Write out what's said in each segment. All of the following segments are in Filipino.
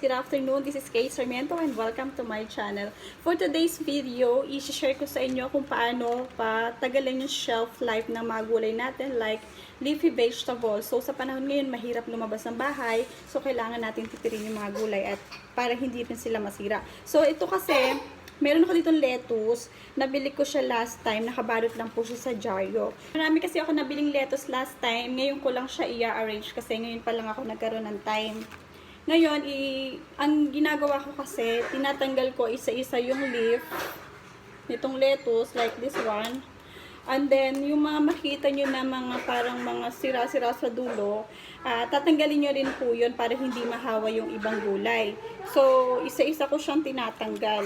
good afternoon. This is Kay Sarmiento and welcome to my channel. For today's video, i-share ko sa inyo kung paano patagalan yung shelf life ng mga gulay natin like leafy vegetables. So sa panahon ngayon, mahirap lumabas ng bahay. So kailangan natin titirin yung mga gulay at para hindi rin sila masira. So ito kasi, meron ako ditong lettuce. Nabili ko siya last time. Nakabalot lang po siya sa jaryo. Marami kasi ako nabiling lettuce last time. Ngayon ko lang siya i-arrange kasi ngayon pa lang ako nagkaroon ng time. Ngayon, ang ginagawa ko kasi, tinatanggal ko isa-isa yung leaf nitong lettuce, like this one. And then, yung mga makita nyo na mga parang mga sira-sira sa dulo, tatanggalin nyo rin po yun para hindi mahawa yung ibang gulay. So, isa-isa ko siyang tinatanggal.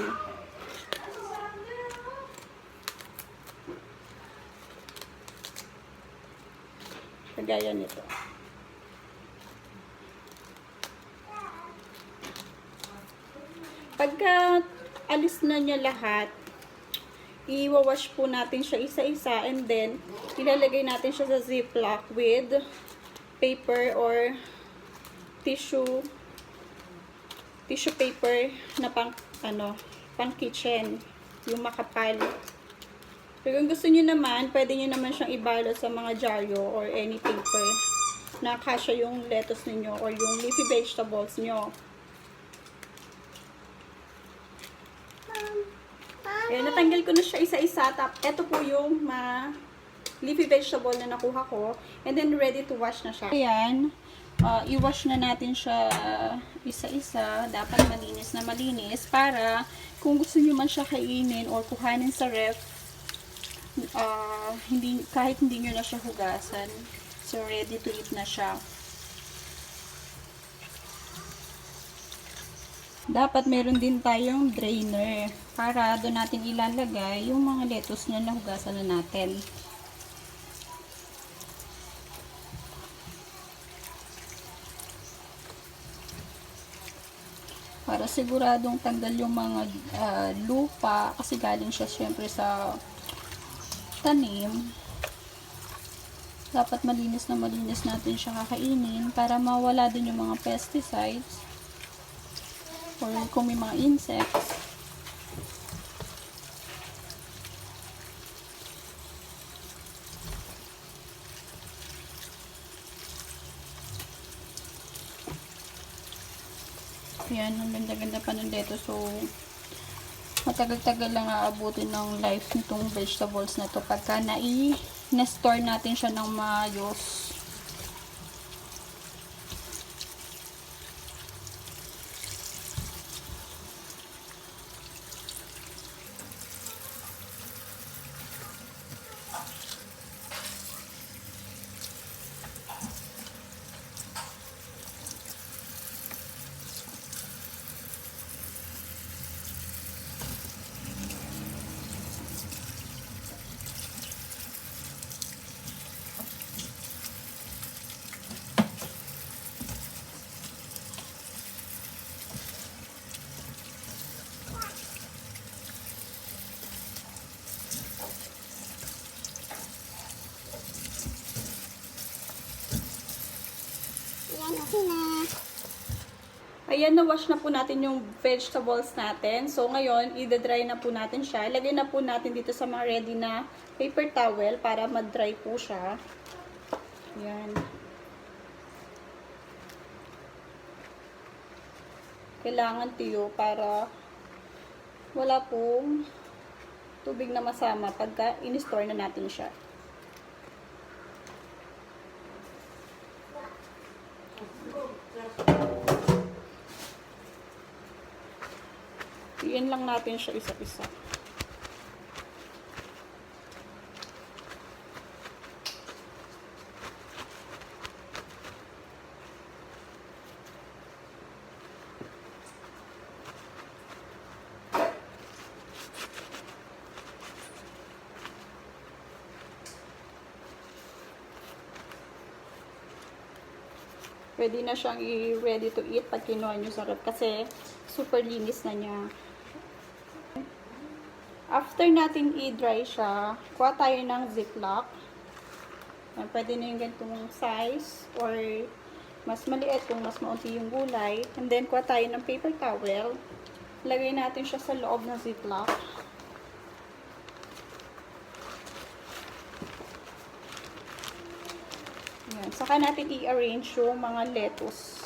Kagaya nito. Pagka alis na niya lahat, i-wash po natin siya isa-isa and then ilalagay natin siya sa ziplock with paper or tissue paper na pang kitchen, yung makapal. Pero kung gusto niyo naman, pwede niyo naman siyang ibalot sa mga jaryo or any paper na kasya yung lettuce niyo or yung leafy vegetables niyo. Ayan, natanggal ko na siya isa-isa. Ito po yung leafy vegetable na nakuha ko. And then, ready to wash na siya. Ayan, i-wash na natin siya isa-isa. Dapat malinis na malinis para kung gusto nyo man siya kainin or kuhanin sa ref, kahit hindi nyo na siya hugasan. So, ready to eat na siya. Dapat meron din tayong drainer para doon natin ilalagay yung mga lettuce na nahugasan na natin. Para siguradong tanggal yung mga lupa kasi galing siya syempre sa tanim. Dapat malinis na malinis natin siya kakainin para mawala din yung mga pesticides or kung may mga insects. Yan, ang ganda-ganda pa ng lettuce. So, matagal-tagal lang aabutin ng life nitong vegetables na to pagka na-store natin siya ng maayos. Ayan, na-wash na po natin yung vegetables natin. So, ngayon, i-dry na po natin siya. Ilagay na po natin dito sa mga ready na paper towel para mag-dry po siya. Ayan. Kailangan tiyo para wala pong tubig na masama pagka in-store na natin siya. Iyan lang natin siya isa-isa. Pwede na siyang i-ready to eat pag kinuha nyo sa ref kasi super linis na niya. After natin i-dry siya, kuha tayo ng ziplock. Pwede na yung ganitong size or Mas maliit kung mas maunti yung gulay. And then, kuha tayo ng paper towel. Lagay natin siya sa loob ng ziplock. Yan. Saka natin i-arrange yung mga lettuce.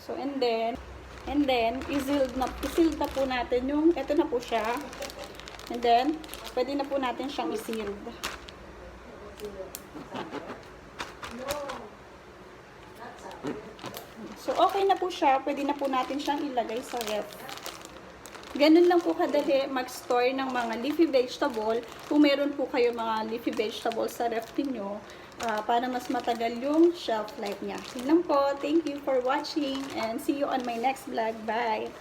So, and then, i-sealed na po natin yung, eto na po siya. And then, pwede na po natin siyang i-sealed. So, okay na po siya. Pwede na po natin siyang ilagay sa ref. Ganun lang po kadali mag-store ng mga leafy vegetable. Kung meron po kayo mga leafy vegetable sa ref niyo, para mas matagal yung shelf life niya. Yun lang po. Thank you for watching and see you on my next vlog. Bye!